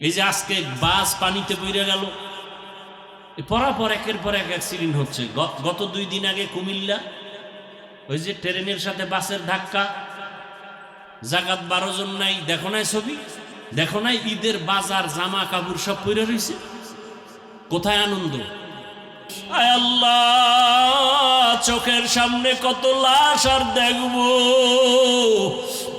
এই যে আজকে বাস পানিতে পড়ে গেল, পরাপর একের পর এক অ্যাক্সিডেন্ট হচ্ছে। গত 2 দিন আগে কুমিল্লা ওই যে ট্রেনের সাথে বাসের ধাক্কা, জাগাত 12 জন নাই, দেখো নাই ছবি, দেখো নাই ঈদের বাজার জামা কাপড় সব পরে রয়েছে, কোথায় আনন্দ? আয় আল্লাহ, চোখের সামনে কত লাশ আর দেখবো,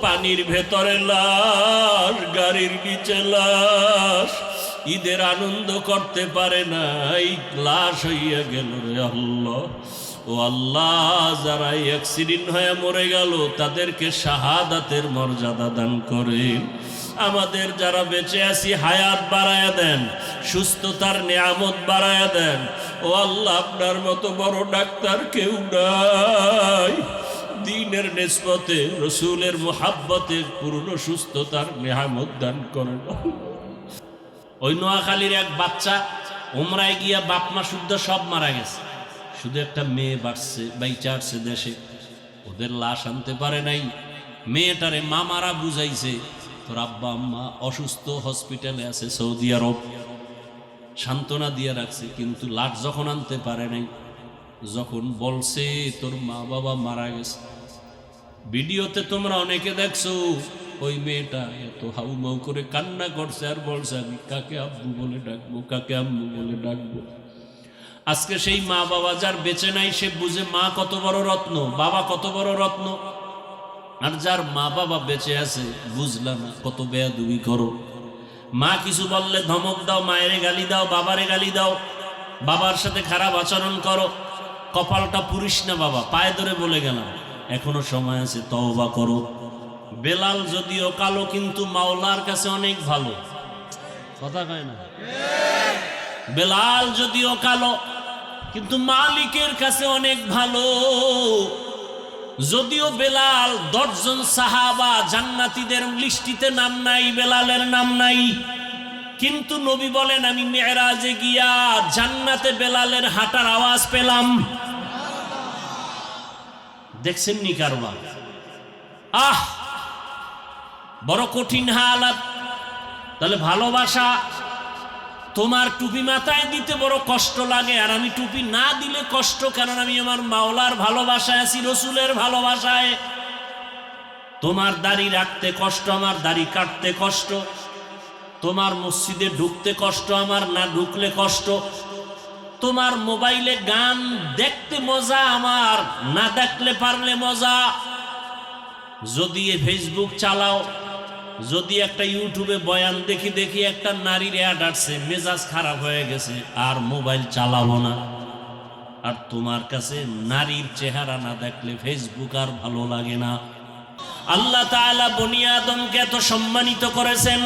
পানির ভেতরে লাশ, গাড়ির নিচে লাশ, ঈদের আনন্দ করতে পারে নাই, লাশ হইয়া গেল রে আল্লাহ। ও আল্লাহ, যারা অ্যাক্সিডেন্ট হয়ে মরে গেল তাদেরকে শাহাদাতের মর্যাদা দান করেন। আমাদের যারা বেঁচে আছি হায়াত বাড়ায়া দেন, সুস্থতার নিয়ামত বাড়ায়া দেন। ও আল্লাহ, আপনার মতো বড় ডাক্তার কেউ নাই, দ্বীনের নিসবতে রসুলের মুহাব্বতে পূর্ণ সুস্থতার নিয়ামত দান করেন। ওই নোয়াখালীর এক বাচ্চা উমরায় গিয়া বাপ মা শুদ্ধ সব মারা গেছে, শুধু একটা মেয়ে বাড়ছে বাইচা আসছে দেশে, ওদের লাশ আনতে পারে নাই। মেয়েটারে মামারা বুঝাইছে তোর আব্বা আম্মা অসুস্থ, হসপিটালে আছে সৌদি আরব, সান্ত্বনা দিয়ে রাখছে, কিন্তু লাশ যখন আনতে পারে নাই, যখন বলছে তোর মা বাবা মারা গেছে, ভিডিওতে তোমরা অনেকে দেখছো, ওই মেয়েটা এত হাউমাউ করে কান্না করছে আর বলছে আমি কাকে আব্বু বলে ডাকবো, কাকে আম্মু বলে ডাকবো। আজকে সেই মা বাবা যার বেঁচে নাই সে বুঝে মা কত বড় রত্ন, বাবা কত বড় রত্ন, আর যার মা বাবা বেঁচে আছে বুঝলা না কত বেয়াদবি করো। মা কিছু বললে ধমক দাও, মায়েরে গালি দাও, বাবারে গালি দাও, বাবার সাথে খারাপ আচরণ করো, কপালটা পুরিস না বাবা, পায়ে ধরে বলে গেলাম, এখনো সময় আছে, তওবা করো। বেলাল যদিও কালো কিন্তু মাওলার কাছে অনেক ভালো, কথা কয় না? বেলাল যদিও কালো কিন্তু মালিকের কাছে অনেক ভালো। যদিও বেলাল 10 জন সাহাবা জান্নাতীদের লিস্টিতে নাম নাই, বেলালের নাম নাই, কিন্তু নবী বলেন আমি মেরাজে গিয়া জান্নাতে বেলালের হাঁটার আওয়াজ পেলাম। দেখছেন নি কারবার? আহ, বড় কঠিন হালাত। তাহলে ভালোবাসা, তোমার টুপি মাথায় দিতে বড় কষ্ট লাগে, আর আমি টুপি না দিলে কষ্ট, কারণ আমি আমার মাওলার ভালোবাসায় আছি, রসুলের ভালোবাসায়। তোমার দাড়ি রাখতে কষ্ট, আমার দাড়ি কাটতে কষ্ট, তোমার মসজিদে ঢুকতে কষ্ট, আমার না ঢুকলে কষ্ট, তোমার মোবাইলে গান দেখতে মজা, আমার না দেখলে পারলে মজা। যদি ফেসবুক চালাও, যদি একটা ইউটিউবে বয়ান দেখি দেখি একটা নারীর অ্যাড আসছে, মেজাজ খারাপ হয়ে গেছে, আর মোবাইল চালাবো না। আর তোমার কাছে নারীর চেহারা না দেখলে ফেসবুক আর ভালো লাগে না। আল্লাহ তাআলা বনি আদমকে এত সম্মানিত করেছেন।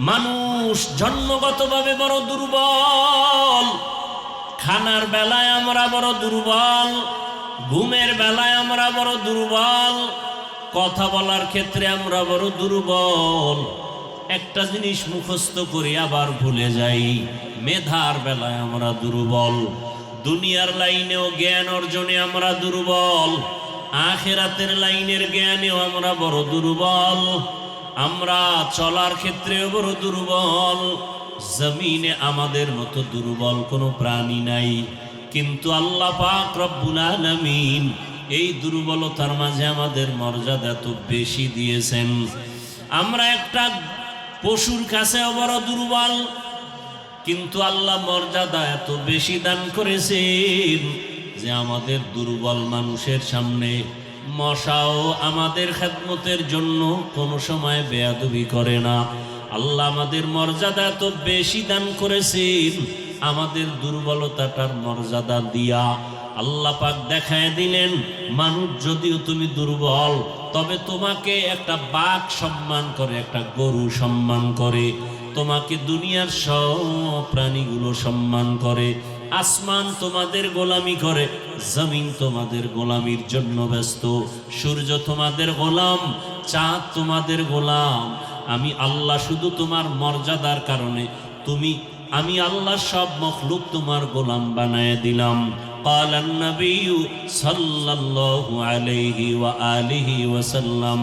মানুষ জন্মগতভাবে বড় দুর্বল, খানার বেলায় আমরা বড় দুর্বল, ঘুমের বেলায় আমরা বড় দুর্বল, কথা বলার ক্ষেত্রে আমরা বড় দুর্বল, একটা জিনিস মুখস্থ করি আবার ভুলে যাই, মেধার বেলায় আমরা দুর্বল, দুনিয়ার লাইনেও জ্ঞান অর্জনে আমরা দুর্বল, আখিরাতের লাইনের জ্ঞানেও আমরা বড় দুর্বল, আমরা চলার ক্ষেত্রেও বড় দুর্বল। জমিনে আমাদের মতো দুর্বল কোনো প্রাণী নাই, কিন্তু আল্লাহ পাক রব্বুল আলামিন এই দুর্বলতার মাঝে আমাদের মর্যাদা এত বেশি দিয়েছেন। আমরা একটা পশুর কাছেও বড় দুর্বল, কিন্তু আল্লাহ মর্যাদা এত বেশি দান করেছেন যে আমাদের দুর্বল মানুষের সামনে মশাও আমাদের খেদমতের জন্য কোনো সময় বেয়াদবি করে না। আল্লাহ আমাদের মর্যাদা এত বেশি দান করেছেন, আমাদের দুর্বলতাটার মর্যাদা দিয়া আল্লাহ পাক দেখায় দিলেন, মানুষ যদিও তুমি দুর্বল, তবে তোমাকে একটা বাঘ সম্মান করে, একটা গরু সম্মান করে, তোমাকে দুনিয়ার সব প্রাণীগুলো সম্মান করে, আসমান তোমাদের গোলামি করে, জমিন তোমাদের গোলামির জন্য ব্যস্ত, সূর্য তোমাদের গোলাম, চাঁদ তোমাদের গোলাম। আমি আল্লাহ শুধু তোমার মর্যাদার কারণে আমি আল্লাহ সব মখলুক তোমার গোলাম বানায় দিলাম। قال النبي صلى الله عليه وآله وسلم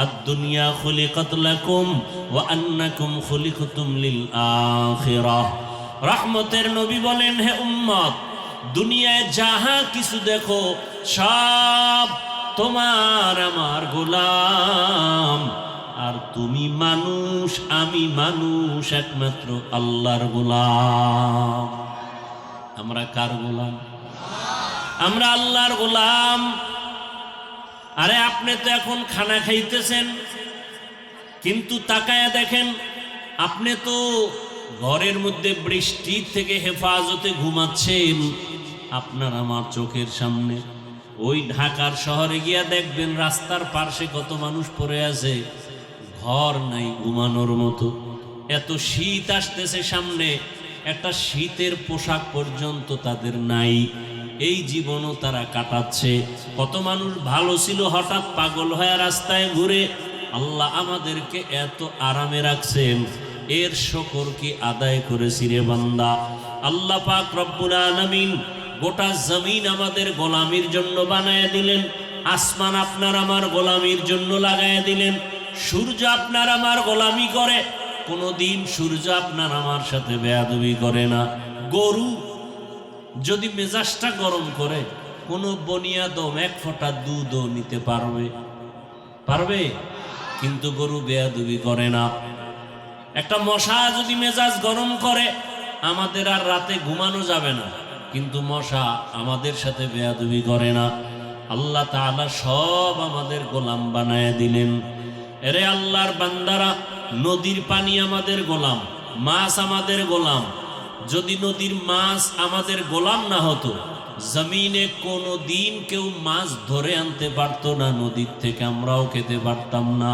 আদ-দুনিয়া খুলিকাত লাকুম ওয়া আন্নাকুম খুলিকতুম লিল আখিরাহ। রহমতের নবী বলেন, হে উম্মত, দুনিয়ায় যাহা কিছু দেখো সব তোমার আমার গোলাম, আর তুমি মানুষ, আমি মানুষ, একমাত্র আল্লাহর গোলাম। আমরা কার গোলাম? আমরা আল্লাহর গোলাম। আরে আপনি তো এখন খানা খাইতেছেন, কিন্তু তাকায়া দেখেন, আপনি তো ঘরের মধ্যে বৃষ্টির থেকে হেফাজতে ঘুমাচ্ছেন। আপনার আমার চোখের সামনে ওই ঢাকার শহরে গিয়া দেখবেন রাস্তার পাশে কত মানুষ পড়ে আছে, ঘর নাই ঘুমানোর মতো। এত শীত আসতেছে সামনে, একটা শীতের পোশাক পর্যন্ত তাদের নাই। এই জীবনও তারা কাটাচ্ছে। কত মানুষ ভালো ছিল, হঠাৎ পাগল হয়ে রাস্তায় ঘুরে। আল্লাহ আমাদেরকে এত আরামে রাখছেন, এর শুকর কি আদায় করেছি রে বান্দা? আল্লাহ পাক রব্বুল আলামিন গোটা জমিন আমাদের গোলামির জন্য বানায় দিলেন। আসমান আপনার আমার গোলামির জন্য লাগায় দিলেন। সূর্য আপনার আমার গোলামি করে, কোনোদিন সূর্য আপনার আমার সাথে বেয়াদবি করে না। গরু যদি মেজাজটা গরম করে, কোনো বনিয়াদম এক ফোঁটা দুধও নিতে পারবে? কিন্তু গরু বেয়াদবি করে না। একটা মশা যদি মেজাজ গরম করে, আমাদের আর রাতে ঘুমানো যাবে না, কিন্তু মশা আমাদের সাথে বেয়াদবি করে না। আল্লাহ তাআলা সব আমাদের গোলাম বানায় দিলেন। এরে আল্লাহর বান্দারা, নদীর পানি আমাদের গোলাম, মাছ আমাদের গোলাম। যদি নদীর মাছ আমাদের গোলাম না হতো, জমিনে কোনো দিন কেউ মাছ ধরে আনতে পারতো না, নদীর থেকে আমরাও খেতে পারতাম না।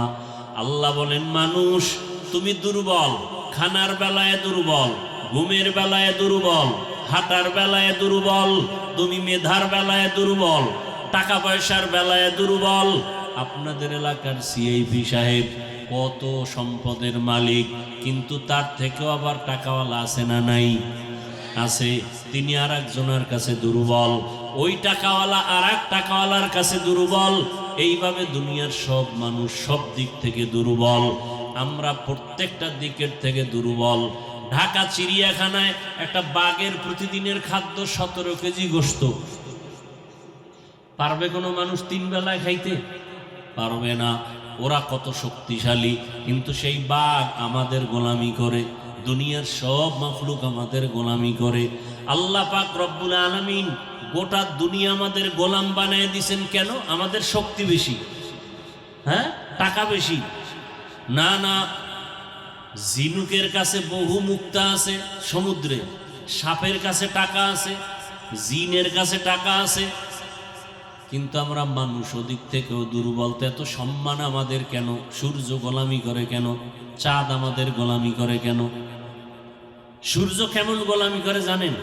আল্লাহ বলেন, মানুষ তুমি দুর্বল, খানার বেলায় দুর্বল, ঘুমের বেলায় দুর্বল, হাঁটার বেলায় দুর্বল, তুমি মেধার বেলায় দুর্বল, টাকা পয়সার বেলায় দুর্বল। আপনাদের এলাকার সিআইপি সাহেব কত সম্পদের মালিক, কিন্তু তার থেকেও আবার টাকাওয়ালা আছে না নাই? আছে। তিনি আর একজনের কাছে দুর্বল, ওই টাকাওয়ালা আর এক টাকাওয়ালার কাছে দুর্বল। এইভাবে দুনিয়ার সব মানুষ সব দিক থেকে দুর্বল। আমরা প্রত্যেকটা দিকের থেকে দুর্বল। ঢাকা চিড়িয়াখানায় একটা বাঘের প্রতিদিনের খাদ্য 17 কেজি গোশত। পারবে কোনো মানুষ 3 বেলায় খাইতে? পারবে না। ওরা কত শক্তিশালী, কিন্তু সেই বাঘ আমাদের গোলামি করে, দুনিয়ার সব মাখলুক আমাদের গোলামি করে। আল্লাহ পাক রব্বুল আলামিন গোটা দুনিয়া আমাদের গোলাম বানায় দিয়েছেন। কেন? আমাদের শক্তি বেশি, হ্যাঁ, টাকা বেশি না। না, ঝিনুকের কাছে বহু মুক্তা আছে সমুদ্রে, সাপের কাছে টাকা আছে, জিনের কাছে টাকা আছে, কিন্তু আমরা মানুষ ওদিক থেকেও দুর্বল। তো এত সম্মান আমাদের কেন? সূর্য গোলামি করে কেন? চাঁদ আমাদের গোলামি করে কেন? সূর্য কেমন গোলামি করে জানেন?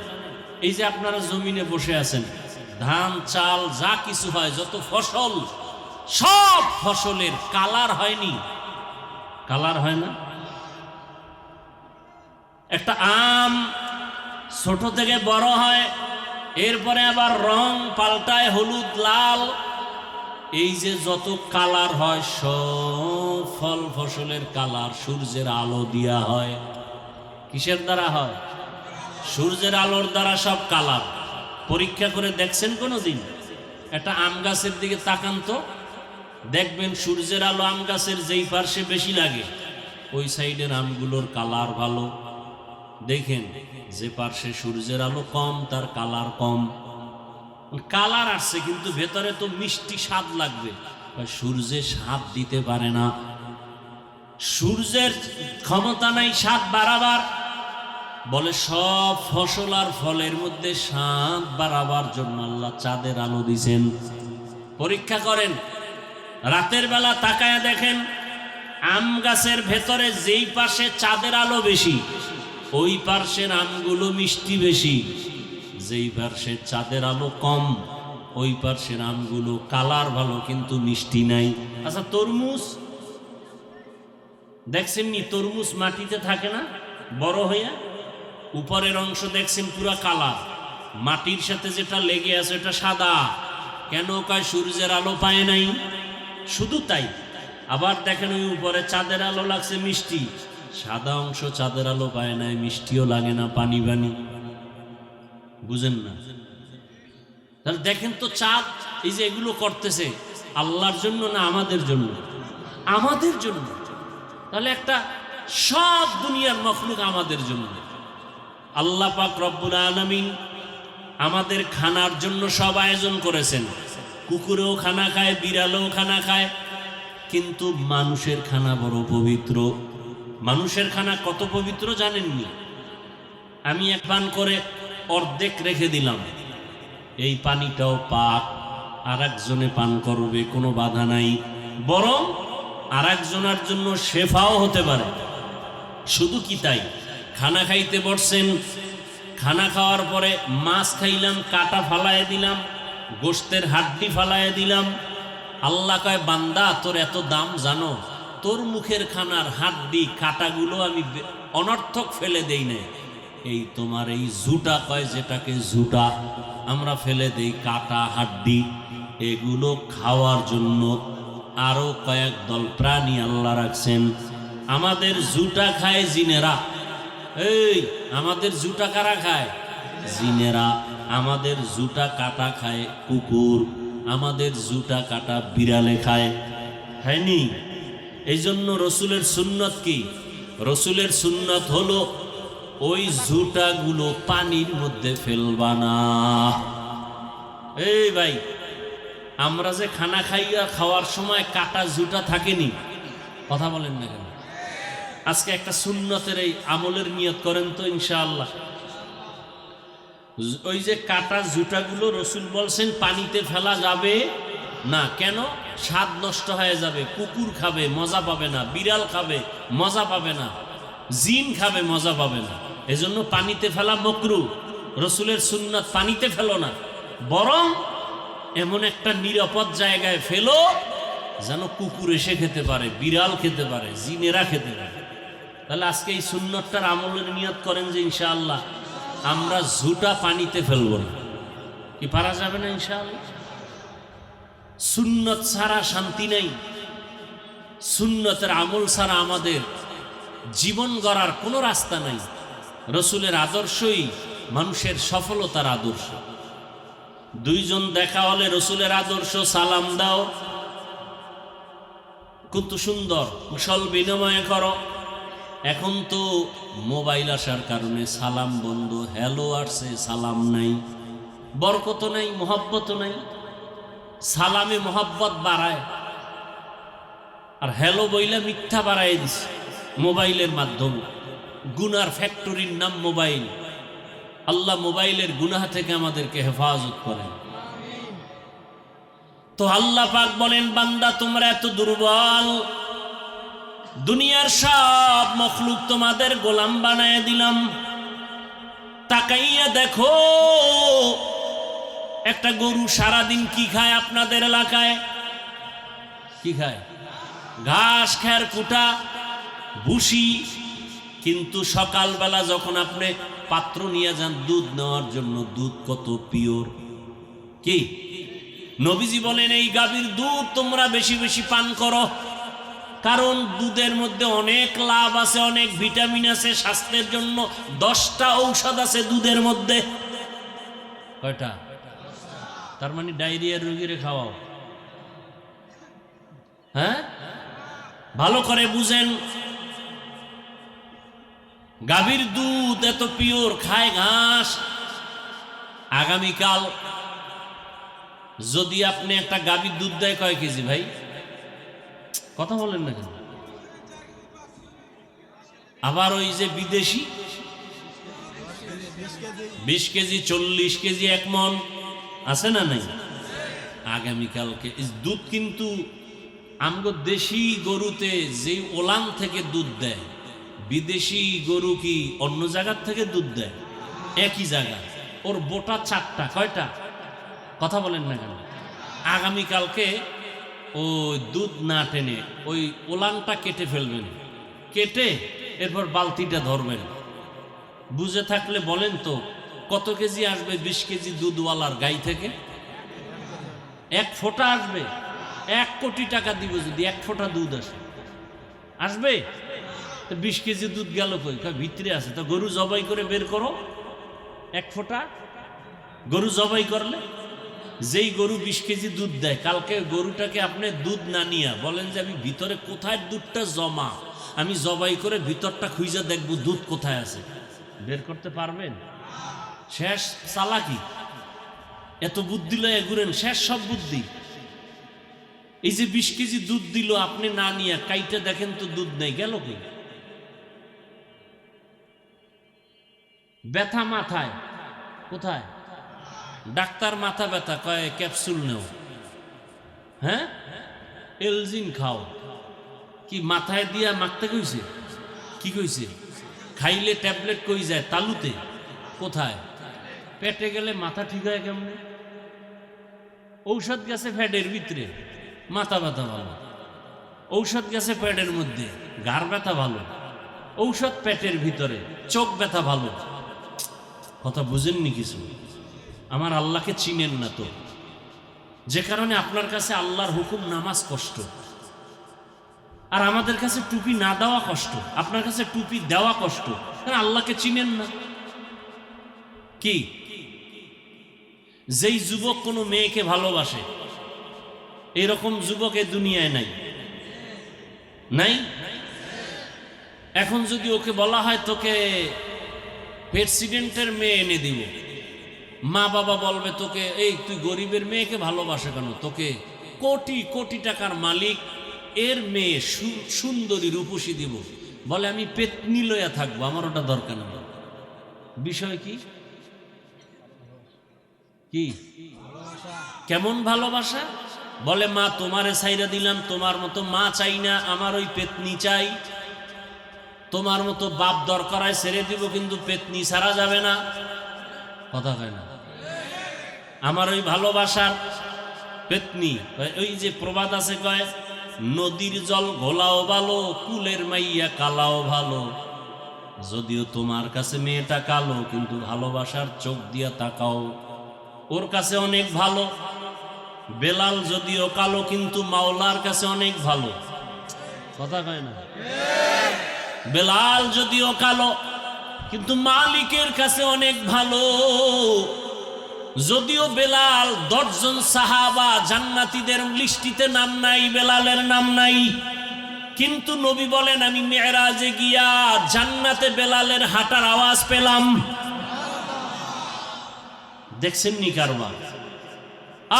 এই যে আপনারা জমিনে বসে আছেন, ধান চাল যা কিছু হয়, যত ফসল, সব ফসলের কালার হয়নি? কালার হয় না? একটা আম ছোট থেকে বড় হয়, এরপরে আবার রং পাল্টায়, হলুদ লাল। এই যে যত কালার হয়, সব ফল ফসলের কালার সূর্যের আলো দিয়া হয়। কিসের দ্বারা হয়? সূর্যের আলোর দ্বারা সব কালার। পরীক্ষা করে দেখছেন কোনোদিন? একটা আম গাছের দিকে তাকান তো, দেখবেন সূর্যের আলো আম গাছের যেই পার্শ্বে বেশি লাগে, ওই সাইডের আমগুলোর কালার ভালো। দেখেন যে পার্শ্বে সূর্যের আলো কম, তার কালার কম। কালার আসছে, কিন্তু ভেতরে তো মিষ্টি স্বাদ লাগবে। সূর্যে স্বাদ দিতে পারে না, সূর্যের ক্ষমতা নাই স্বাদ বাড়াবার। বলে সব ফসল আর ফলের মধ্যে স্বাদ বাড়াবার জন্য আল্লাহ চাঁদের আলো দিয়েছেন। পরীক্ষা করেন, রাতের বেলা তাকায়া দেখেন, আম গাছের ভেতরে যেই পাশে চাঁদের আলো বেশি, ওই পার্শ্বের আমগুলো মিষ্টি বেশি। যেই পার্শ্বে চাঁদের আলো কম, ওই পার্শ্বের আমগুলো কালার ভালো কিন্তু মিষ্টি নাই। আচ্ছা, তরমুজ দেখছেন নি? তরমুজ মাটিতে থাকে না, বড় হইয়া উপরের অংশ দেখছেন পুরা কালার, মাটির সাথে যেটা লেগে আছে এটা সাদা। কেন? কয় সূর্যের আলো পায় নাই। শুধু তাই, আবার দেখেন ওই উপরে চাঁদের আলো লাগছে মিষ্টি, সাদা অংশ চাঁদের আলো পায় না, মিষ্টিও লাগে না, পানি পানি, বুঝেন না? তাহলে দেখেন তো চাঁদ এই যে এগুলো করতেছে আল্লাহর জন্য না আমাদের জন্য? আমাদের জন্য। তাহলে একটা সব দুনিয়ার মখলুক আমাদের জন্য। আল্লাহ পাক রব্বুল আলামিন আমাদের খানার জন্য সব আয়োজন করেছেন। কুকুরেও খানা খায়, বিড়ালেও খানা খায়, কিন্তু মানুষের খানা বড় পবিত্র। মানুষের খানা কত পবিত্র জানেননি? আমি এক পান করে অর্ধেক রেখে দিলাম, এই পানিটাও পাক, আর একজনে পান করবে, কোনো বাধা নাই, বরং আর একজনের জন্য শেফাও হতে পারে। শুধু কি তাই, খানা খাইতে বসছেন, খানা খাওয়ার পরে মাছ খাইলাম, কাটা ফালায় দিলাম, গোশতের হাড্ডি ফালায় দিলাম। আল্লাহ কয়, বান্দা তোর এত দাম জানো? তোর মুখের খানার হাড্ডি কাটাগুলো আমি অনর্থক ফেলে দেই না, এই তোমার এই ঝুটা, কয় যেটাকে ঝুটা আমরা ফেলে দেই, কাটা হাড্ডি, এগুলো খাওয়ার জন্য আরো কয়েক দল প্রাণী আল্লাহ রাখছেন। আমাদের ঝুটা খায় জিনেরা। এই আমাদের ঝুটা কারা খায়? জিনেরা। আমাদের ঝুটা কাটা খায় কুকুর, আমাদের ঝুটা কাটা বিড়ালে খায়, হয়নি? এই জন্য রসুলের সুন্নত কি? রসুলের সুন্নত হলো ওই ঝুটাগুলো পানির মধ্যে ফেলবা না। এই ভাই, আমরা যে খানা খাইয়া খাওয়ার সময় কাটা ঝুটা থাকেনি, কথা বলেন না কেন? আজকে একটা সুন্নতের এই আমলের নিয়ত করেন তো ইনশাআল্লাহ। ওই যে কাটা ঝুটাগুলো রসুল বলছেন পানিতে ফেলা যাবে না। কেন? স্বাদ নষ্ট হয়ে যাবে, কুকুর খাবে মজা পাবে না, বিড়াল খাবে মজা পাবে না, জিন খাবে মজা পাবে না, এজন্য পানিতে ফেলা মাকরুহ। রসুলের সুন্নাত পানিতে ফেলো না, বরং এমন একটা নিরাপদ জায়গায় ফেলো যেন কুকুর এসে খেতে পারে, বিড়াল খেতে পারে, জিনেরা খেতে পারে। তাহলে আজকে এই সুন্নতটার আমলের নিয়ত করেন যে ইনশাআল্লাহ আমরা ঝুটা পানিতে ফেলবো না। কি পারা যাবে না ইনশাআল্লাহ? সুন্নত ছাড়া শান্তি নেই, সুন্নতের আমল ছাড়া আমাদের জীবন গড়ার কোনো রাস্তা নাই। রসুলের আদর্শই মানুষের সফলতার আদর্শ। দুইজন দেখা হলে রসুলের আদর্শ, সালাম দাও, কত সুন্দর, কুশল বিনিময় করো। এখন তো মোবাইল আসার কারণে সালাম বন্ধ, হ্যালো আসছে, সালাম নাই, বরকত নাই, মোহব্বত নাই। সালামে মোহব্বত বাড়ায়, আর হ্যালো বইলা মিথ্যা বাড়ায় দিছে মোবাইলের মাধ্যমে। গুনার ফ্যাক্টরির নাম মোবাইল। আল্লাহ মোবাইলের গুনাহ থেকে আমাদেরকে হেফাজত করেন। তো আল্লাহ পাক বলেন, বান্দা তোমরা এত দুর্বল, দুনিয়ার সব মখলুক তোমাদের গোলাম বানায় দিলাম। তাকাইয়া দেখো, একটা গরু সারাদিন কি খায় আপনাদের এলাকায়? কি খায়? ঘাস, খের, কুটা, ভুসি। কিন্তু সকালবেলা যখন আপনি পাত্র নিয়ে যান দুধ নেওয়ার জন্য, দুধ কত পিওর। কি নবীজি বলেন, এই গাভীর দুধ তোমরা বেশি বেশি পান করো, কারণ দুধের মধ্যে অনেক লাভ আছে, অনেক ভিটামিন আছে, স্বাস্থ্যের জন্য 10টা ঔষধ আছে দুধের মধ্যে। কয়টা? তার মানে ডায়রিয়ার রোগীরে খাওয়াও। হ্যাঁ, ভালো করে বুঝেন। গাভীর দুধ এত পিওর, খায় ঘাস। আগামীকাল যদি আপনি একটা গাভীর দুধ দেয় কয় কেজি ভাই? কথা বলেন না কেন? আবার ওই যে বিদেশি 20 কেজি, 40 কেজি, 1 মণ আছে না নাই? আগামীকালকে দুধ কিন্তু আমগো দেশি গরুতে যে ওলান থেকে দুধ দেয়, বিদেশি গরু কি অন্য জায়গার থেকে দুধ দেয়? একই জায়গা, ওর বোটা 4টা। কয়টা? কথা বলেন না কেন? আগামীকালকে ওই দুধ না টেনে ওই ওলানটা কেটে ফেলবেন, কেটে এরপর বালতিটা ধরবেন। বুঝে থাকলে বলেন তো কত কেজি আসবে 20 কেজি দুধওয়ালার গাই থেকে? 1 ফোঁটা আসবে? 1 কোটি টাকা দিব যদি 1 ফোঁটা দুধ আসে, আসবে? 20 কেজি দুধ গেল কই? ভিতরে আছে। তো গরু জবাই করে বের করো 1 ফোঁটা। গরু জবাই করলে যেই গরু 20 কেজি দুধ দেয়, কালকে গরুটাকে আপনি দুধ না নিয়ে বলেন যে আমি ভিতরে কোথায় দুধটা জমা, আমি জবাই করে ভিতরটা খুঁজে দেখবো দুধ কোথায় আছে, বের করতে পারবেন? শেষ চালাকি। এত বুদ্ধি লয়ে ঘুরেন, শেষ সব বুদ্ধি। এই যে 20 কেজি দুধ দিল, আপনি না নিয়ে কাইটা দেখেন তো দুধ নেই, গেল কই? ব্যথা মাথায়, কোথায়? ডাক্তার মাথা ব্যথা কয় ক্যাপসুল নেও, হ্যাঁ এলজিন খাও। কি মাথায় দিয়া মাখতে কইছে? কি কইছে? খাইলে ট্যাবলেট কই যায়? তালুতে। কোথায়? পেটে গেলে মাথা ঠিক হয় কেমনে? ঔষধ গেছে ফ্যাটের ভিতরে, মাথা ব্যথা ভালো। ঔষধ গেছে পেটের মধ্যে, ঘাড় ব্যথা ভালো। ঔষধ পেটের ভিতরে, চোখ ব্যথা ভালো। কথা বুঝেননি কিছু? আমার আল্লাহকে চিনেন না তো, যে কারণে আপনার কাছে আল্লাহর হুকুম নামাজ কষ্ট, আর আমাদের কাছে টুপি না দেওয়া কষ্ট, আপনার কাছে টুপি দেওয়া কষ্ট, কারণ আল্লাহকে চিনেন না। কি যেই যুবক কোনো মেয়েকে ভালোবাসে, এরকম যুবক এ দুনিয়ায় নাই, নাই। এখন যদি ওকে বলা হয় তোকে প্রেসিডেন্টের মেয়ে এনে দিব, মা বাবা বলবে তোকে, এই তুই গরিবের মেয়েকে ভালোবাসে কেন? তোকে কোটি কোটি টাকার মালিক এর মেয়ে সুন্দরী রূপসী দিব। বলে আমি পেতনি লইয়া থাকবো, আমার ওটা দরকার নেই। বিষয় কি? কি কেমন ভালোবাসা? বলে মা তোমারে ছাইরা দিলাম, তোমার মতো মা চাই না, আমার ওই পেতনি চাই। তোমার মতো বাপ দরকার হয় ছেড়ে দিব, কিন্তু পেতনি ছাড়া যাবে না। কথা কয় না? আমার ওই ভালোবাসার পেতনি। ওই যে প্রবাদ আছে, কয় নদীর জল ঘোলাও ভালো, কুলের মাইয়া কালাও ভালো। যদিও তোমার কাছে মেয়েটা কালো, কিন্তু ভালোবাসার চোখ দিয়া তাকাও, ওর কাছে অনেক ভালো। বেলাল যদিও কালো, কিন্তু মাওলার কাছে অনেক ভালো। কথা কয় না? বেলাল যদিও কালো, কিন্তু মালিকের কাছে অনেক ভালো। যদিও বেলাল 10 জন সাহাবা জান্নাতীদের লিস্টিতে নাম নাই, বেলালের নাম নাই, কিন্তু নবী বলেন আমি মেরাজে গিয়া জান্নাতে বেলালের হাঁটার আওয়াজ পেলাম। দেখছেন নি কারবার?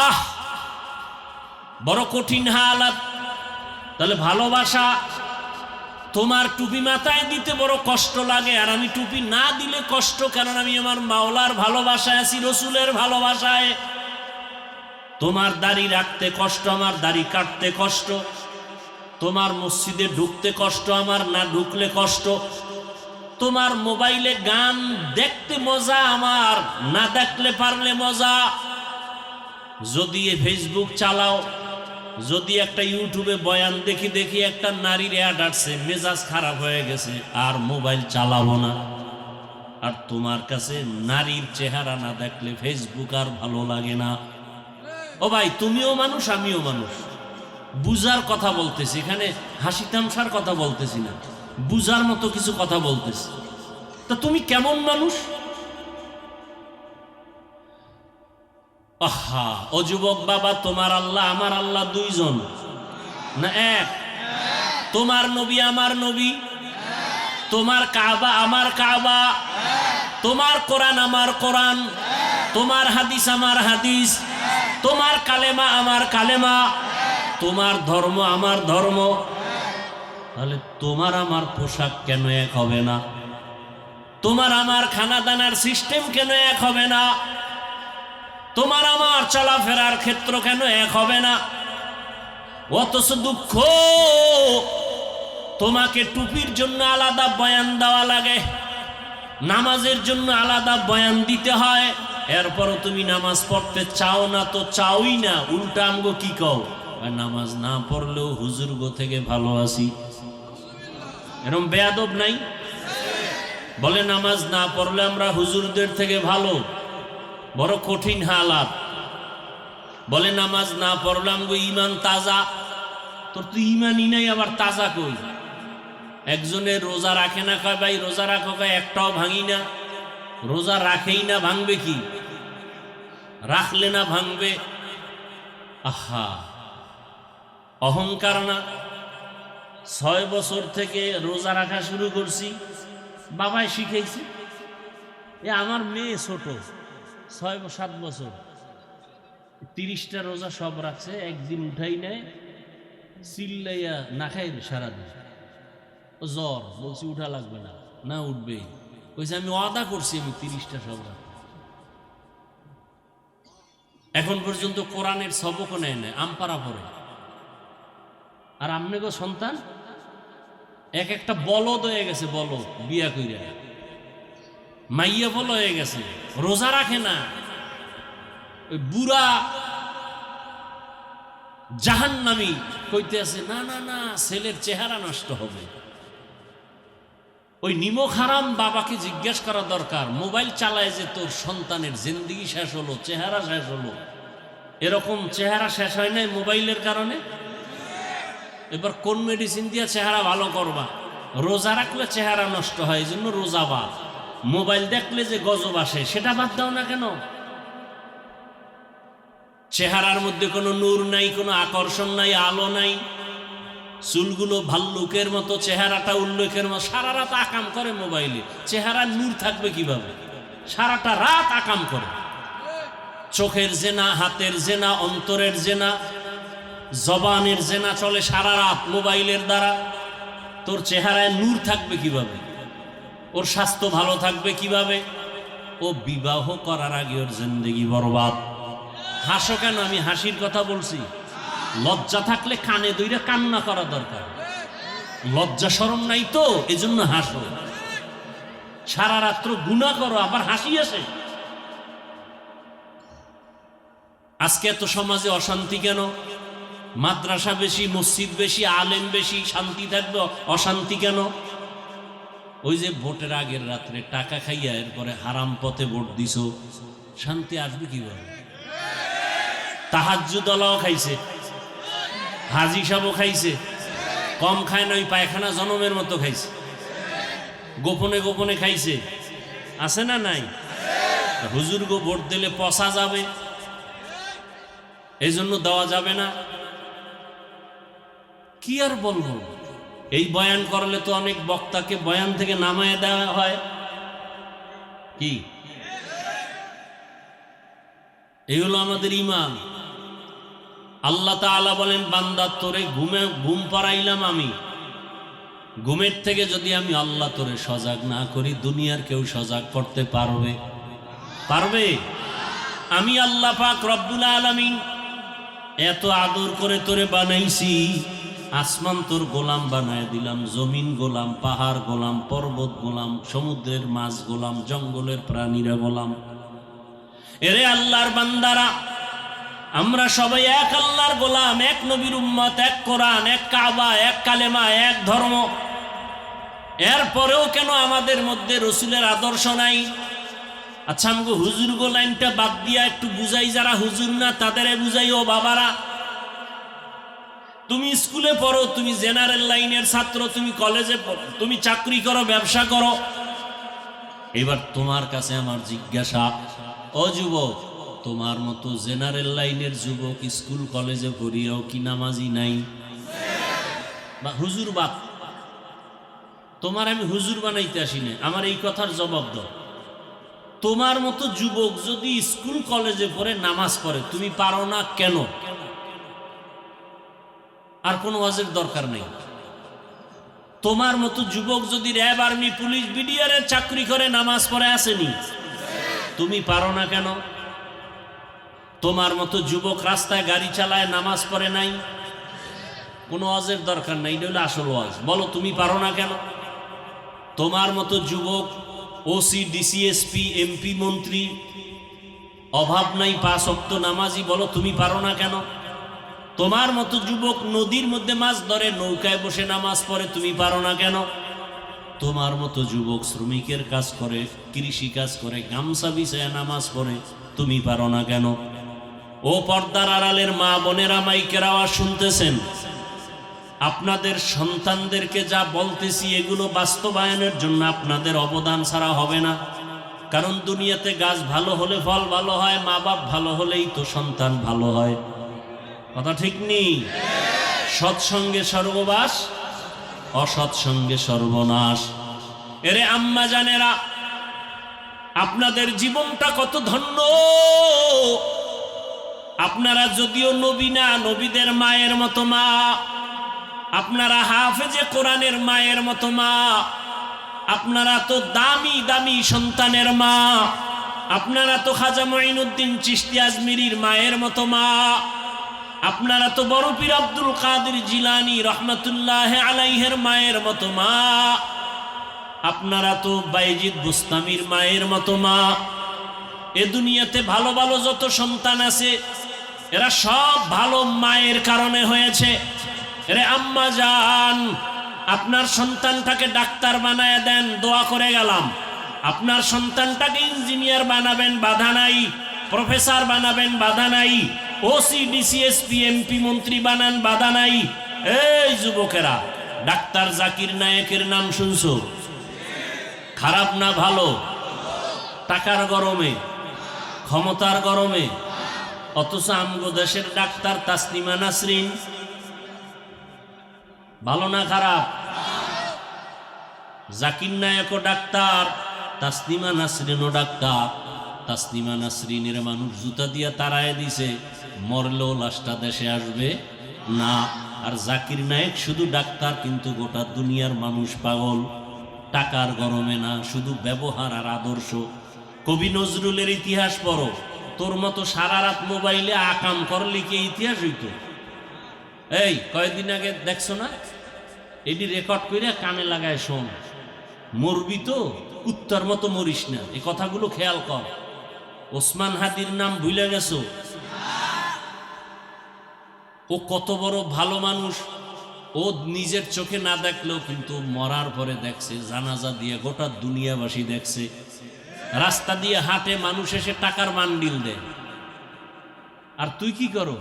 আহ বড় কঠিন হালাত। তাহলে ভালোবাসা, তোমার টুপি মাথায় দিতে বড় কষ্ট লাগে, আর আমি টুপি না দিলে কষ্ট, কারণ আমি আমার মাওলার ভালোবাসায় আছি, রসুলের ভালোবাসায়। তোমার দাড়ি রাখতে কষ্ট, আমার দাড়ি কাটতে কষ্ট। তোমার মসজিদে ঢুকতে কষ্ট, আমার না ঢুকলে কষ্ট। তোমার মোবাইলে গান দেখতে মজা, আমার না দেখলে পারলে মজা। যদি ফেসবুক চালাও, যদি একটা ইউটিউবে বয়ান দেখি দেখি একটা নারীর অ্যাড আসছে, মেজাজ খারাপ হয়ে গেছে, আর মোবাইল চালাবো না। আর তোমার কাছে নারীর চেহারা না দেখলে ফেসবুক আর ভালো লাগে না। ও ভাই, তুমিও মানুষ, আমিও মানুষ। বুঝার কথা বলতেছি, এখানে হাসি তামসার কথা বলতেছি না, বুঝার মতো কিছু কথা বলতেছি। তা তুমি কেমন মানুষ? আহা, ও যুবক বাবা, তোমার আল্লাহ আমার আল্লাহ দুইজন না এক? তোমার নবী আমার নবী, তোমার কাবা আমার কাবা, তোমার কোরআন আমার কোরআন, তোমার হাদিস আমার হাদিস, তোমার কালেমা আমার কালেমা, তোমার ধর্ম আমার ধর্ম। তাহলে তোমার আমার পোশাক কেন এক হবে না? তোমার আমার খানা দানার সিস্টেম কেন এক হবে না? তোমার আমার চলাফেরার ক্ষেত্র কেন এক হবে না? অথচ দুঃখ, তোমাকে টুপির জন্য আলাদা বয়ান দেওয়া লাগে, নামাজের জন্য আলাদা বয়ান দিতে হয়, এরপরও তুমি নামাজ পড়তে চাও না। তো চাওই না, উল্টা আমগো কি কও, নামাজ না পড়লেও হুজুর গো থেকে ভালো আছি। এরকম বেয়াদব নাই? বলে নামাজ না পড়লে আমরা হুজুরদের থেকে ভালো। বড় কঠিন হালাত। বলে নামাজ না পড়লাম গো ইমান তাজা। তোর তো ইমানই নাই, আবার তাজা কই? একজনের রোজা রাখে না, কয় ভাই রোজা রাখো, কয় একটাও ভাঙি না। রোজা রাখেই না, ভাঙবে কি? রাখলে না ভাঙবে। আহা, অহংকার না? 6 বছর থেকে রোজা রাখা শুরু করছি, বাবাই শিখেছি। আমার মেয়ে ছোট, 6-7 বছর, 30টা রোজা সব রাখছে, একদিন উঠাই নেয়, চিল্লাইয়া না খাই সারাদিন। ও জ্বর, বলছি উঠা লাগবে না, না উঠবে। কইছে আমি ওয়াদা করছি আমি 30টা সব রাখবো। এখন পর্যন্ত কোরআনের সবকও নেয় না, আমপারা পড়ে। আর আমনেগো সন্তান এক একটা বলদ হয়ে গেছে, বলদ বিয়া কইরা মাইয়া বল হয়ে গেছে, রোজা রাখে না। ওই বুড়া জাহান্নামী কইতে আছে না না না, ছেলের চেহারা নষ্ট হবে। ওই নিমক হারাম বাবাকে জিজ্ঞেস করা দরকার, মোবাইল চালায় যে তোর সন্তানের জিন্দেগি শেষ হলো, চেহারা শেষ হলো। এরকম চেহারা শেষ হয় নাই মোবাইলের কারণে? এবার কোন মেডিসিন দিয়ে চেহারা ভালো করবা? রোজা রাখলে চেহারা নষ্ট হয়, এই জন্য রোজা বাদ। মোবাইল দেখলে যে গজব আসে, সেটা বাদ দাও না কেন? চেহারার মধ্যে কোনো নূর নাই, কোনো আকর্ষণ নাই, আলো নাই। চুলগুলো ভাল্লুকের মতো, চেহারাটা উল্লেখের মতো, সারা রাত আকাম করে মোবাইলে। চেহারার নূর থাকবে কিভাবে? সারাটা রাত আকাম করে। চোখের জেনা, হাতের জেনা, অন্তরের জেনা, জবানের জেনা চলে সারা রাত মোবাইলের দ্বারা। তোর চেহারায় নূর থাকবে কিভাবে? ওর স্বাস্থ্য ভালো থাকবে কিভাবে? ও বিবাহ করার আগে ওর জিন্দেগি বরবাদ। হাসো কেন? আমি হাসির কথা বলছি। লজ্জা থাকলে কানে দইরা কান্না করা দরকার। লজ্জা শরম নাই তো, এজন্য হাসো। সারা রাত্র গুনাহ করো, আবার হাসি আসে। আজকে এত সমাজে অশান্তি কেন? মাদ্রাসা বেশি, মসজিদ বেশি, আলেম বেশি, শান্তি থাকবে, অশান্তি কেন? ওই যে ভোটের আগের রাত্রে টাকা খাইয়া এরপরে হারাম পথে ভোট দিছো, শান্তি আসবে কিভাবে? তাহাজ্জুদ দলাও খাইছে, হাজি সাহেবও খাইছে, কম খায় না, ওই পায়খানা জনমের মতো খাইছে, গোপনে গোপনে খাইছে। আছে না নাই? হুজুর গো ভোট দিলে পচা যাবে, এই জন্য দেওয়া যাবে না। কি আর বলবো? এই বয়ান করলে তো অনেক বক্তাকে বয়ান থেকে নামায় দেওয়া হয়। কি এই হলো আমাদের ঈমান। আল্লাহ তাআলা বলেন, বান্দা তোরে ঘুম পাড়াইলাম আমি, ঘুমের থেকে যদি আমি আল্লাহ তোরে সজাগ না করি, দুনিয়ার কেউ সজাগ করতে পারবে? পারবে? আমি আল্লাহ পাক রব্বুল আলামিন এত আদর করে তোরে বানাইছি, আসমান তোর গোলাম বানায় দিলাম, জমিন গোলাম, পাহাড় গোলাম, পর্বত গোলাম, সমুদ্রের মাছ গোলাম, জঙ্গলের প্রাণীরা গোলাম। এরে আল্লাহর বান্দারা, আমরা সবাই এক আল্লাহর গোলাম, এক নবীর উম্মত, এক কোরআন, এক কাবা, এক কালেমা, এক ধর্ম। এরপরেও কেন আমাদের মধ্যে রসুলের আদর্শ নাই? আচ্ছা, আমাকে হুজুর গো লাইনটা বাদ দিয়া একটু বুঝাই, যারা হুজুর না তাদের বুঝাই। ও বাবারা, তুমি স্কুলে পড়ো, তুমি জেনারেল লাইনের ছাত্র, তুমি কলেজে পড়ো, তুমি চাকরি করো, ব্যবসা করো। এবার তোমার কাছে আমার জিজ্ঞাসা, ও যুবক, তোমার মতো জেনারেল লাইনের যুবক স্কুল কলেজে পড়িয়াও কি নামাজি নাই? বা হুজুর বাপ, তোমার আমি হুজুর বানাইতে আসি না, আমার এই কথার জবাব দাও। তোমার মতো যুবক যদি স্কুল কলেজে পড়ে নামাজ পড়ে, তুমি পারো না কেন? আর কোনো ওয়াজের দরকার নেই। তোমার মতো যুবক যদি র্যাব, আর্মি, পুলিশ, বিডিআর এর চাকরি করে নামাজ পড়ে আসেনি, তুমি পারো না কেন? তোমার মতো যুবক রাস্তায় গাড়ি চালায় নামাজ পড়ে নাই, কোনো ওয়াজের দরকার নাই। এটা হলো আসল ওয়াজ। বলো তুমি পারো না কেন? তোমার মতো যুবক ওসি, ডিসিএসপি, এমপি, মন্ত্রী, অভাব নাই, 5 ওয়াক্ত নামাজি, বলো তুমি পারো না কেন? তোমার মতো যুবক নদীর মধ্যে মাছ ধরে, নৌকায় বসে নামাজ পড়ে, তুমি পারো না কেন? তোমার মতো যুবক শ্রমিকের কাজ করে, কৃষি কাজ করে, গামছা বিছায় নামাজ পড়ে, তুমি পারো না কেন? ও পর্দার আড়ালের মা বোনেরা, মাইকের আওয়াজ শুনতেছেন, আপনাদের সন্তানদেরকে যা বলতেছি এগুলো বাস্তবায়নের জন্য আপনাদের অবদান ছাড়া হবে না। কারণ দুনিয়াতে গাছ ভালো হলে ফল ভালো হয়, মা বাপ ভালো হলেই তো সন্তান ভালো হয়। কথা ঠিক নেই? সৎসঙ্গে সর্ববাস, অসৎসঙ্গে সর্বনাশ। এরে আম্মা জানেরা, আপনাদের জীবনটা কত ধন্য। আপনারা যদিও নবী না, নবীদের মায়ের মতো মা। আপনারা হাফেজে কোরআনের মায়ের মতো মা। আপনারা তো দামি দামি সন্তানের মা। আপনারা তো খাজা মঈনুদ্দিন চিশতি আজমিরির মায়ের মতো মা। আপনারা তো বড় পীর আব্দুল কাদের জিলানী রহমাতুল্লাহ আলাইহির মায়ের মতো মা। আপনারা তো বাইজিদ বুস্তামির মায়ের মতো মা। এ দুনিয়াতে ভালো ভালো যত সন্তান আছে, এরা সব ভালো মায়ের কারণে হয়েছে। এরে আম্মা জান, আপনার সন্তানটাকে ডাক্তার বানায় দেন, দোয়া করে গেলাম। আপনার সন্তানটাকে ইঞ্জিনিয়ার বানাবেন, বাধা নাই। প্রফেসর বানাবেন, বাধা নাই। ওসি ডিসি এসপি এমপি মন্ত্রী বানান, বাধা নাই। এই যুবকেরা, ডাক্তার জাকির নায়েকের নাম শুনছো? খারাপ না ভালো? টাকার গরমে, ক্ষমতার গরমে। অথচ আমগো দেশের ডাক্তার তাসনিমা নাসরিন ভালো না খারাপ? জাকির নায়েকও ডাক্তার, তাসনিমা নাসরিনও ডাক্তার। তাসনিমা নাসরিনের মানুষ জুতা দিয়া তাড়ায় দিছে, মরলেও লাশটা দেশে আসবে না। আর জাকির নায়েক শুধু ডাক্তার, কিন্তু গোটা দুনিয়ার মানুষ পাগল। টাকার গরমে না, শুধু ব্যবহার আর আদর্শ। কবি নজরুলের ইতিহাস পড়ো, তোর মতো সারা রাত মোবাইলে আকাম করলে কি ইতিহাস হইতো? এই কয়েকদিন আগে দেখছো না, এটি রেকর্ড করে কানে লাগায় শোন। মরবি তো, কুত্তার মতো মরিস না, এই কথাগুলো খেয়াল কর। ওসমান হাদির নাম ভুলে গেছো? ও কত বড় ভালো মানুষ। ও নিজের চোখে না দেখলেও কিন্তু মরার পরে দেখছে, জানাজা দিয়ে গোটা দুনিয়াবাসী দেখছে। রাস্তা দিয়ে হাঁটে, মানুষ এসে টাকার বান্ডিল দেয়। আর তুই কি করো?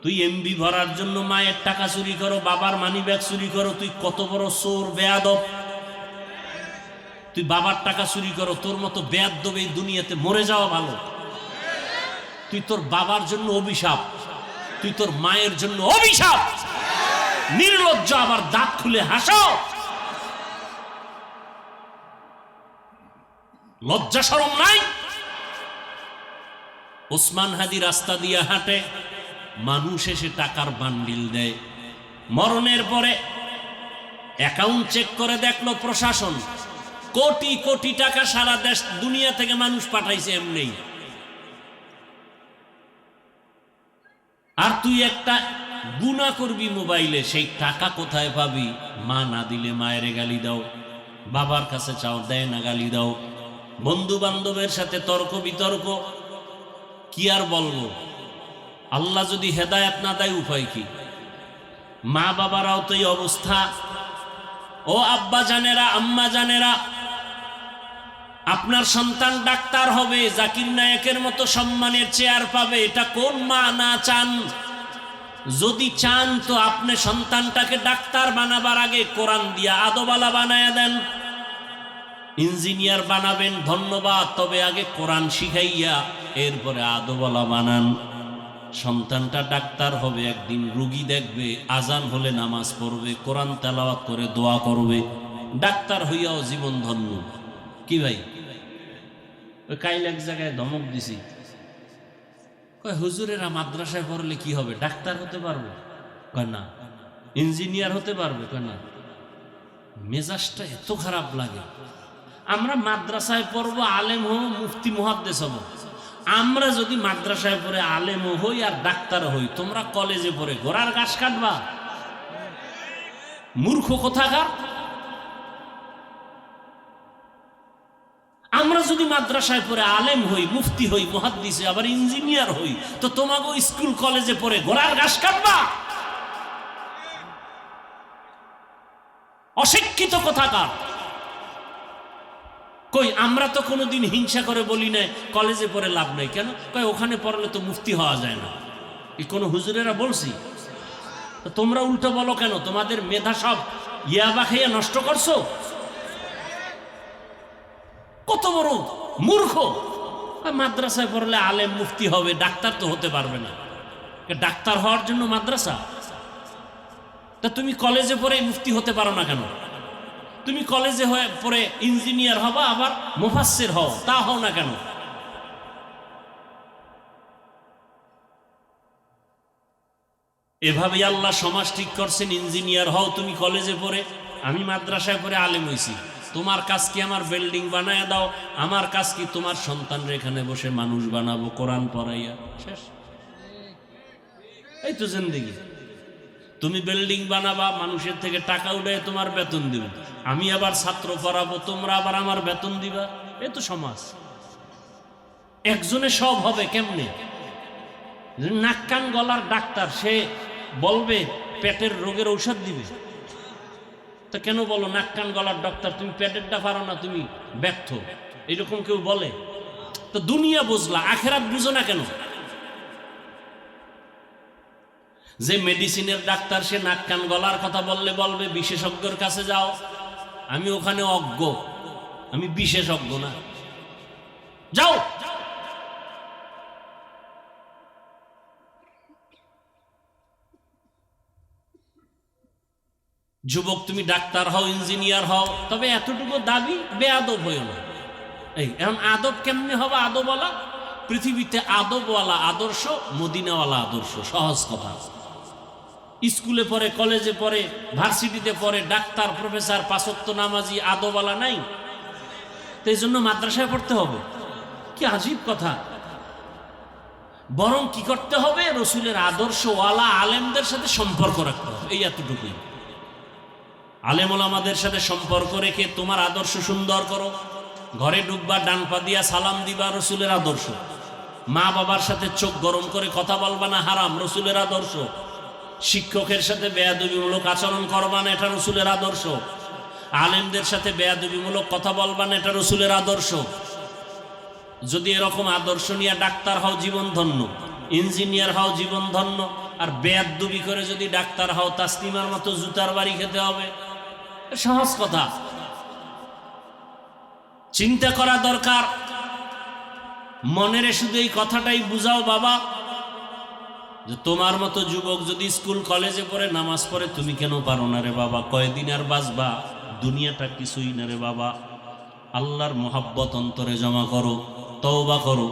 তুই এমবি ভরার জন্য মায়ের টাকা চুরি করো, বাবার মানি ব্যাগ চুরি করো। তুই কত বড় চোর, বেয়াদব। তুই বাবার টাকা চুরি করো, তোর মতো বেয়াদব এই দুনিয়াতে মরে যাওয়া ভালো। তুই তোর বাবার জন্য অভিশাপ, তুই তোর মায়ের জন্য অভিশাপ। নির্লজ্জ, আবার দাঁত খুলে হাসো। লজ্জা শরম নাই? ওসমান হাদি রাস্তা দিয়ে হাঁটে, মানুষ এসে টাকার বান্ডিল দেয়। মরণের পরে অ্যাকাউন্ট চেক করে দেখলো প্রশাসন, কোটি কোটি টাকা সারা দেশ দুনিয়া থেকে মানুষ পাঠাইছে এমনি। আর তুই একটা গুনাহ করবি মোবাইলে, সেই টাকা কোথায় পাবি? মা না দিলে মায়ের গালি দাও, বাবার কাছে চাও, দেয় না গালি দাও। বন্ধু বান্ধবের সাথে তর্ক বিতর্ক, কি আর বলবো? আল্লাহ যদি হেদায়েত না দেয় উপায় কি? মা বাবারাও তো এই অবস্থা। ও আব্বা জানেরা, আম্মা জানেরা, আপনার সন্তান ডাক্তার হবে, জাকির নায়েকের মতো সম্মানের চেয়ার পাবে, এটা কোন মা না চান? যদি চান তো আপনি সন্তানটাকে ডাক্তার বানাবার আগে কোরআন দিয়া আদবালা বানায়া দেন। ইঞ্জিনিয়ার বানাবেন ধন্যবাদ, তবে আগে কোরআন শিখাইয়া এরপরে আদবালা বানান। সন্তানটা ডাক্তার হবে, একদিন রুগী দেখবে, আজান হলে নামাজ পড়বে, কোরআন তেলাওয়াত করে দোয়া করবে, ডাক্তার হইয়াও জীবন ধন্য। কি ভাই, ওই কাইল এক জায়গায় ধমক দিছি, কয় হুজুরেরা মাদ্রাসায় পড়লে কি হবে, ডাক্তার হতে পারবো? কয় না। ইঞ্জিনিয়ার হতে পারবে? কয় না। মেজাজটা এত খারাপ লাগে। আমরা মাদ্রাসায় পড়বো, আলেম হব, মুফতি মুহাদ্দিস হব। আমরা যদি মাদ্রাসায় পড়ে আলেম হই আর ডাক্তার হই, তোমরা কলেজে পড়ে ঘোড়ার ঘাস কাটবা? মূর্খ কোথাকার। আমরা যদি মাদ্রাসায় পড়ে আলেম হই, মুফতি হই, মুহাদ্দিস হই, আবার ইঞ্জিনিয়ার হই, তো তোমাকে স্কুল কলেজে পড়ে ঘোড়ার ঘাস কাটবা? অশিক্ষিত কোথাকার। কই আমরা তো কোনোদিন হিংসা করে বলি নাই কলেজে পড়ে লাভ নাই। কেন? কই ওখানে পড়লে তো মুফতি হওয়া যায় না। এই কোনো হুজুরেরা বলছি? তোমরা উল্টো বলো কেন? তোমাদের মেধা সব ইয়াবা খাইয়া নষ্ট করছো। কত বড় মূর্খ! মাদ্রাসায় পড়লে আলেম মুফতি হবে, ডাক্তার তো হতে পারবে না। ডাক্তার হওয়ার জন্য মাদ্রাসা? তা তুমি কলেজে পড়ে মুফতি হতে পারো না কেন? তুমি কলেজে হয়ে পড়ে ইঞ্জিনিয়ার হবা, আবার মুফাসসির হও, তা হও না কেন? এভাবেই আল্লাহ সমাজ ঠিক করছেন। ইঞ্জিনিয়ার হও তুমি কলেজে পড়ে, আমি মাদ্রাসায় পড়ে আলেম হইছি। তোমার কাজ কি আমার বিল্ডিং বানায় দাও, আমার কাজ কি তোমার সন্তানরা এখানে বসে মানুষ বানাবো কোরআন পড়াইয়া। শেষ। এই তো জিন্দেগি। তুমি বিল্ডিং বানাবা, মানুষের থেকে টাকা উঠায় তোমার বেতন দিব, আমি আবার ছাত্র পড়াবো, তোমরা আবার আমার বেতন দিবা। এই তো সমাজ। একজনে সব হবে কেমনে? নাক কান গলার ডাক্তার, সে বলবে পেটের রোগের ঔষধ দিবে। তা কেন বলো নাক কান গলার ডাক্তার, তুমি পেটেরটা পারো না, তুমি ব্যর্থ, এরকম কেউ বলে? তো দুনিয়া বুঝলা, আখেরাত বুঝো না কেন? যে মেডিসিনের ডাক্তার, সে নাক কান গলার কথা বললে বলবে বিশেষজ্ঞের কাছে যাও। আমি ওখানে অজ্ঞ, আমি বিশেষজ্ঞ না, যাও। যুবক তুমি ডাক্তার হও, ইঞ্জিনিয়ার হও, তবে এতটুকু দাবি বেয়াদব হইও না। এই এখন আদব কেমনে হবে? আদবওয়ালা পৃথিবীতে আদবওয়ালা আদর্শ, মদিনাওয়ালা আদর্শ। সহজ কথা। স্কুলে পড়ে, কলেজে পড়ে, ভার্সিটিতে পড়ে, ডাক্তার, প্রফেসর, পাঁচ ওয়াক্ত নামাজি, আদবওয়ালা নাই। তো এই জন্য মাদ্রাসায় পড়তে হবে? কি আজীব কথা। বরং কি করতে হবে? রসুলের আদর্শওয়ালা আলেমদের সাথে সম্পর্ক রাখতে হবে। এই এতটুকুই। আলেম ওলামাদের সাথে সম্পর্ক রেখে তোমার আদর্শ সুন্দর করো। ঘরে ঢুকবা, ডান পা দিয়া সালাম দিবা, রসুলের আদর্শ। মা বাবার সাথে চোখ গরম করে কথা বলবা না, হারাম, রসুলের আদর্শ। শিক্ষকের সাথে বেয়াদবিমূলক আচরণ করবা না, এটা রসুলের আদর্শ। আলেমদের সাথে বেয়াদবিমূলক কথা বলবা না, এটা রসুলের আদর্শ। যদি এরকম আদর্শ নিয়ে ডাক্তার হও, জীবন ধন্য। ইঞ্জিনিয়ার হও, জীবন ধন্য। আর বেয়াদবি করে যদি ডাক্তার হও, তাসলিমার মতো জুতার বাড়ি খেতে হবে। সহজ কথা। চিন্তা করা দরকার। মনের শুধু এই কথাটাই বুঝাও বাবা, যে তোমার মতো যুবক যদি স্কুল কলেজে পড়ে নামাজ পড়ে, তুমি কেন পারো না রে বাবা? কয়দিন আর বাঁচবা? দুনিয়াটা কিছুই না রে বাবা। আল্লাহর মোহাব্বত অন্তরে জমা করো, তওবা করো,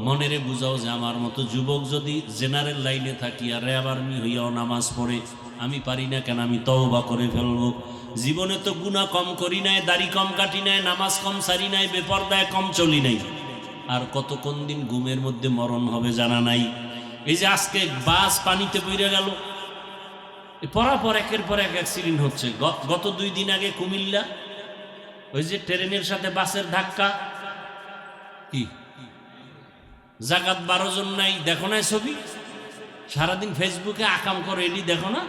মনেরে বুঝাও যে আমার মতো যুবক যদি জেনারেল লাইনে থাকি আর র্যাব আর্মি হইয়াও নামাজ পড়ে, আমি পারি না কেন? আমি তওবা করে ফেলবো। জীবনে তো গুনাহ কম করি নাই, দাড়ি কম কাটি নাই, নামাজ কম সারি নাই, বেপরদায় কম চলি নাই। আর কত কোন দিন ঘুমের মধ্যে মরণ হবে জানা নাই। এই যে আজকে বাস পানিতে পড়ে গেল, পরাপর একের পর এক অ্যাক্সিডেন্ট হচ্ছে। গত 2 দিন আগে কুমিল্লা, ওই যে ট্রেনের সাথে বাসের ধাক্কা, কি জাগাত 12 জন নাই, দেখো না ছবি? সারাদিন ফেসবুকে আকাম করে, এটি দেখো না?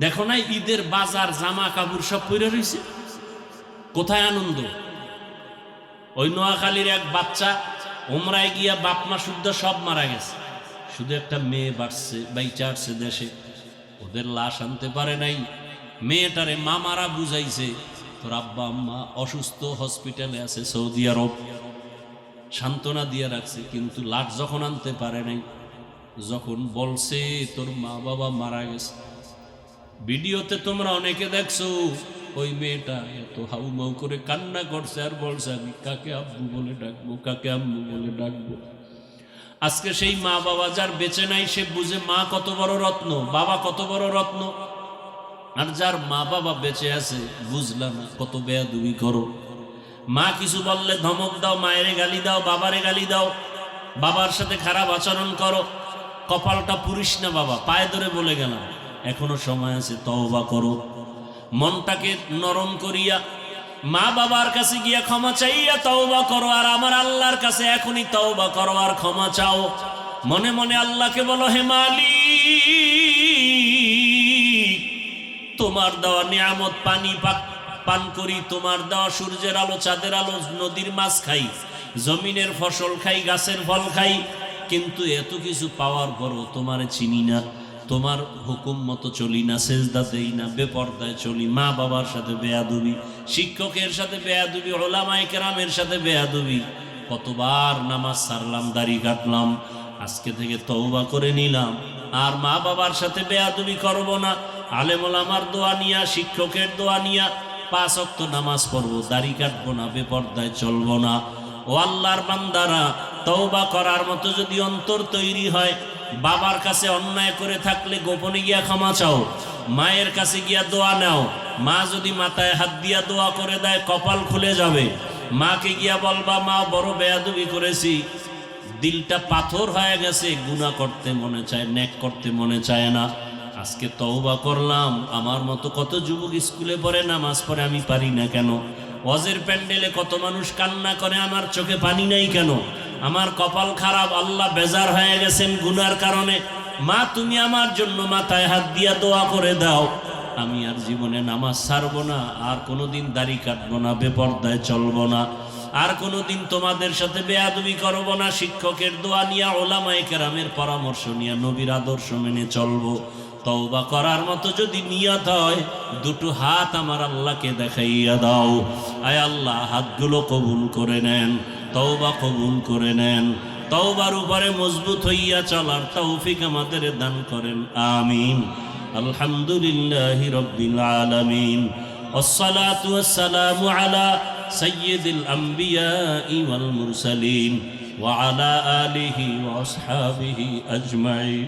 দেখো না ঈদের বাজার, জামা কাপড় সব পরে রয়েছে। কোথায় আনন্দ? ওই নোয়াখালীর এক বাচ্চা ওমরায় গিয়া বাপ মা শুদ্ধ সব মারা গেছে, শুধু একটা মেয়ে বাড়ছে, বাইচা আসছে দেশে। ওদের লাশ আনতে পারে নাই। মেয়েটারে মামারা বুঝাইছে, তোর আব্বা আম্মা অসুস্থ, হসপিটালে আছে সৌদি আরব, সান্ত্বনা দিয়ে রাখছে। কিন্তু লাশ যখন আনতে পারে নাই, যখন বলছে তোর মা বাবা মারা গেছে, ভিডিওতে তোমরা অনেকে দেখছো, ওই মেয়েটা এত হাউমাউ করে কান্না করছে আর বলছে আমি কাকে আব্বু বলে ডাকবো, কাকে আম্মু বলে ডাকবো। আজকে সেই মা বাবা যার বেঁচে নাই, সে বুঝে মা কত বড় রত্ন, বাবা কত বড় রত্ন। আর যার মা বাবা বেঁচে আছে, বুঝলা না, কত বেয়াদবি করো। মা কিছু বললে ধমক দাও, মায়েরে গালি দাও, বাবারে গালি দাও, বাবার সাথে খারাপ আচরণ করো। কপালটা পুরিস না বাবা, পায়ে ধরে বলে গেলাম, এখনো সময় আছে, তওবা করো। মনটাকে নরম করিয়া মা বাবার কাছে গিয়া ক্ষমা চাইয়া তওবা করো। আর আমার আল্লাহর কাছে এখনই তওবা করো আর ক্ষমা চাও। মনে মনে আল্লাহকে বলো, হে মালিক, তোমার দেওয়া নিয়ামত পানি পান করি, তোমার দেওয়া সূর্যের আলো, চাঁদের আলো, নদীর মাছ খাই, জমিনের ফসল খাই, গাছের ফল খাই, কিন্তু এত কিছু পাওয়ার পরও তোমারে চিনি না, তোমার হুকুম মতো চলি না, সেজদা দেই না, বেপর্দায় চলি, মা বাবার সাথে বেয়াদবি, শিক্ষকের সাথে বেয়াদবি, ওলামায়ে কেরামের সাথে বেয়াদবি। কতবার নামাজ ছাড়লাম, দাড়ি কাটলাম, আজকে থেকে তওবা করে নিলাম, আর মা বাবার সাথে বেয়াদবি করব না। আলেম ওলামার দোয়া নিয়া, শিক্ষকের দোয়া নিয়া 5 ওয়াক্ত নামাজ পড়বো, দাড়ি কাটবো না, বেপর্দায় চলবো না। ও আল্লাহর বান্দারা, তওবা করার মতো যদি অন্তর তৈরি হয়, বাবার কাছে অন্যায় করে থাকলে গোপনে গিয়া ক্ষমা চাও, মায়ের কাছে গিয়া দোয়া নাও। মা যদি মাথায় হাত দিয়া দোয়া করে দেয়, কপাল খুলে যাবে। মাকে গিয়া বলবা, মা বড় বেয়াদবি করেছি, দিলটা পাথর হয়ে গেছে, গুনাহ করতে মনে চায়, নেক করতে মনে চায় না, আজকে তওবা করলাম। আমার মতো কত যুবক স্কুলে পড়ে, নামাজ পড়ে, আমি পারি না কেন? ওয়াজের প্যান্ডেলে কত মানুষ কান্না করে, আমার চোখে পানি নাই কেন? আমার কপাল খারাপ, আল্লাহ বেজার হয়ে গেছেন গুনার কারণে। মা তুমি আমার জন্য মাথায় হাত দিয়া দোয়া করে দাও, আমি আর জীবনে নামাজ ছাড়বো না, আর কোনোদিন দাড়ি কাটবো না, বেপর্দায় চলবো না, আর কোনোদিন তোমাদের সাথে বেয়াদবি করবো না। শিক্ষকের দোয়া নিয়া, ওলামায়ে কেরামের পরামর্শ নিয়া, নবীর আদর্শ মেনে চলবো। তওবা করার মতো যদি নিয়ত হয়, দুটো হাত আমার আল্লাহকে দেখাইয়া দাও। আয় আল্লাহ, হাতগুলো কবুল করে নেন, তওবা কবুল করে নেন, তওবার উপরে মজবুত হইয়া চলার তৌফিক আমাদের দান করেন, আমিন। আলহামদুলিল্লাহি রাব্বিল আলামিন, ওয়াসসালাতু ওয়াসসালামু আলা সাইয়্যিদিল আমবিয়াই ওয়াল মুরসালিন ওয়া আলা আলিহি ওয়া আসহাবিহি আজমাইন।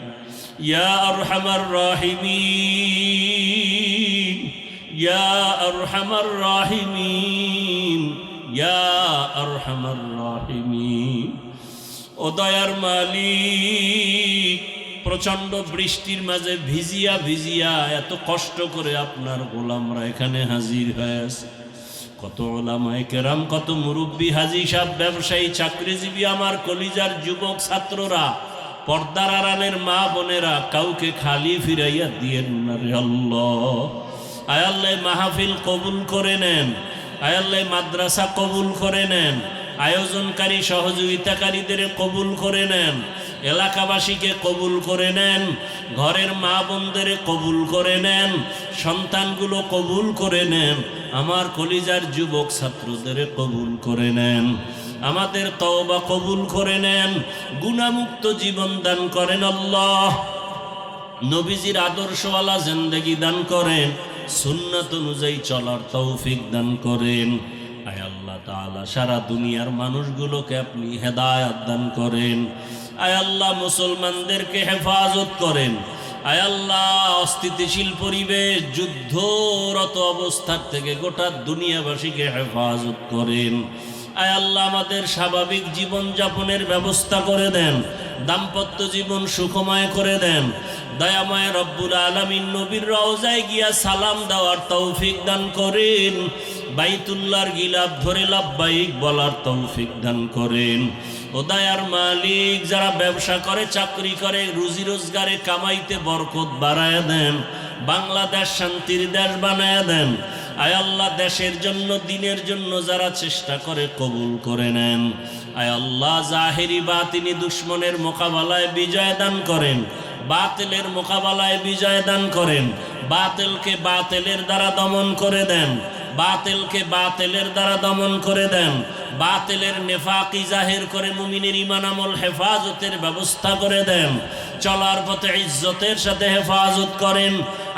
ইয়া আরহামার রাহিমিন, ইয়া আরহামার রাহিমিন, ইয়া আরহামার রাহিমিন। ও দয়ার মালিক, প্রচন্ড বৃষ্টির মাঝে ভিজিয়া ভিজিয়া এত কষ্ট করে আপনার গোলামরা এখানে হাজির হয়েছে। কত ওলামায়ে কেরাম, কত মুরব্বী, হাজী সাহেব, ব্যবসায়ী, চাকরিজীবী, আমার কলিজার যুবক ছাত্ররা, পর্দার আড়ালের মা বোনেরা, কাউকে খালি ফিরাইয়া দিয়েন না রে আল্লাহ। আয় আল্লাহ, মাহফিল কবুল করে নেন, আয় আল্লাহ, মাদ্রাসা কবুল করে নেন, আয়োজনকারী সহযোগিতাকারীদের কবুল করে নেন, এলাকাবাসীকে কবুল করে নেন, ঘরের মা বোনদের কবুল করে নেন, সন্তানগুলো কবুল করে নেন, আমার কলিজার যুবক ছাত্রদের কবুল করে নেন, আমাদের তওবা কবুল করে নেন, গুনাহমুক্ত জীবন দান করেন আল্লাহ। নবীজির আদর্শওয়ালা জিন্দেগি দান করেন, সুন্নাত অনুযায়ী চলার তৌফিক দান করেন। আয় আল্লাহ তাআলা, সারা দুনিয়ার মানুষগুলোকে আপনি হেদায়েত দান করেন। আয় আল্লাহ, মুসলমানদেরকে হেফাজত করেন। আয় আল্লাহ, অস্থিতিশীল পরিবেশ, যুদ্ধরত অবস্থার থেকে গোটা দুনিয়াবাসীকে হেফাজত করেন। আয় আল্লাহ, আমাদের স্বাভাবিক জীবন যাপনের ব্যবস্থা করে দেন, দাম্পত্য জীবন সুখময় করে দেন। দয়াময় রব্বুল আলামিন, নবীর রওজায় গিয়া সালাম দেওয়ার তৌফিক দান করেন, বাইতুল্লাহর গিলাফ ধরে লাব্বাইক বলার তৌফিক দান করেন। ও দয়ার মালিক, যারা ব্যবসা করে, চাকরি করে, রুজি রোজগারে কামাইতে বরকত বাড়ায় দেন, বাংলাদেশ শান্তির দেশ বানায় দেন। আয় আল্লাহ, দেশের জন্য, দিনের জন্য যারা চেষ্টা করে, কবুল করে নেন। আয় আল্লাহ, জাহেরি বাতিনি দুশ্মনের মোকাবেলায় বিজয় দান করেন, বাতিলের মোকাবেলায় বিজয় দান করেন, বাতিলকে বাতিলের দ্বারা দমন করে দেন, বাতিলকে বাতিলের দ্বারা দমন করে দেন, বাতিলের নেফাকি জাহির করে মুমিনের ঈমান আমল হেফাজতের ব্যবস্থা করে দেন, চলার পথে ইজ্জতের সাথে হেফাজত করেন।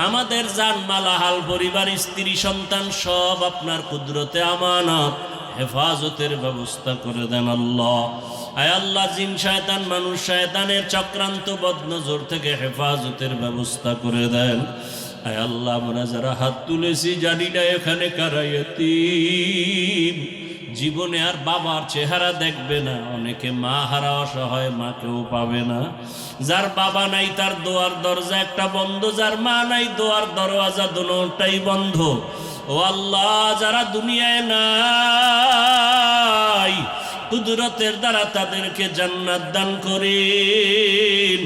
আমাদের জানমাল, আহাল, পরিবার, স্ত্রী, সন্তান সব আপনার কুদরতে আমানত, হেফাজতের ব্যবস্থা করে দেন আল্লাহ। আয় আল্লাহ, জিন শয়তান, মানুষ শয়তানের চক্রান্ত বদনজর থেকে হেফাজতের ব্যবস্থা করে দেন। আয় আল্লাহ, আমরা যারা হাত তুলেছি, জানি না এখানে কারা ইয়তীম, জীবনে আর বাবার চেহারা দেখবে না, অনেকে মা হারা, অসহায়, মাকেও পাবে না। যার বাবা নাই, তার দোয়ার দরজা একটা বন্ধ, যার মা নাই, দোয়ার দরওয়াজা দুটোটাই বন্ধ। ও আল্লাহ, যারা দুনিয়ায় নাই, কুদরতের দ্বারা তাদেরকে জান্নাত দান করেন।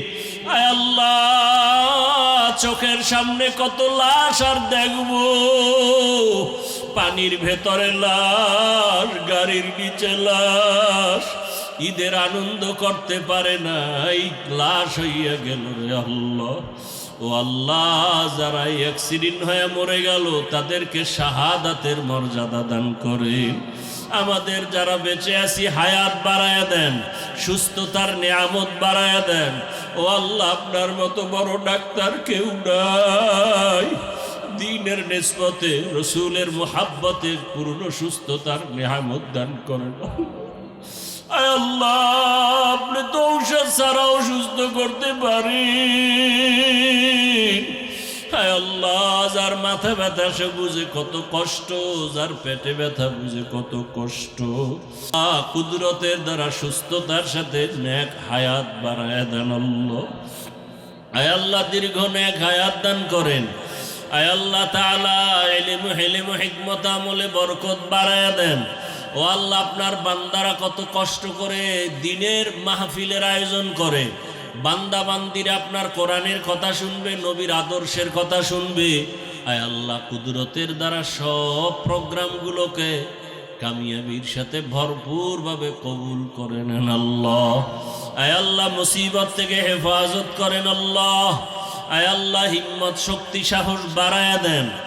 আয় আল্লাহ, চোখের সামনে কত লাশ আর দেখবো, পানির ভেতরে লাশ, গাড়ির নিচে লাশ, ঈদের আনন্দ করতে পারে না, এই লাশ হইয়া গেল রে আল্লাহ। ও আল্লাহ, যারা অ্যাক্সিডেন্ট হয়ে মরে গেল তাদেরকে শাহাদাতের মর্যাদা দান করেন। আমাদের যারা বেঁচে আছি হায়াত বাড়ায়া দেন, সুস্থতার নিয়ামত বাড়ায়া দেন। ও আল্লাহ, আপনার মতো বড় ডাক্তার কেউ নাই। দ্বীনের নিসবতে, রসুলের মুহাব্বতে পূর্ণ সুস্থতার নিয়ামত দান করেন। আয় আল্লাহ, আপনি তো ঔষধ ছাড়াও সুস্থ করতে পারেন। আয় আল্লাহ, যার মাথা ব্যথা সে বুঝে কত কষ্ট, যার পেটে ব্যথা বুঝে কত কষ্ট। কুদরতের দ্বারা সুস্থতার সাথে নেক হায়াত বাড়ায় দেন আল্লাহ। আয় আল্লাহ, দীর্ঘ নেক হায়াত দান করেন। আয় আল্লাহ তাআলা, ইলম হিলম হিকমত আমলে বরকত বাড়ায় দেন। ও আল্লাহ, আপনার বান্দারা কত কষ্ট করে দিনের মাহফিলের আয়োজন করে, বান্দা বান্দিরা আপনার কোরআনের কথা শুনবে, নবীর আদর্শের কথা শুনবে। আয় আল্লাহ, কুদরতের দ্বারা সব প্রোগ্রামগুলোকে কামিয়াবির সাথে ভরপুরভাবে কবুল করে নেন আল্লাহ। আয় আল্লাহ, মুসিবত থেকে হেফাজত করেন আল্লাহ। আয় আল্লাহ, হিম্মত শক্তি সাহস বাড়ায়া দেন।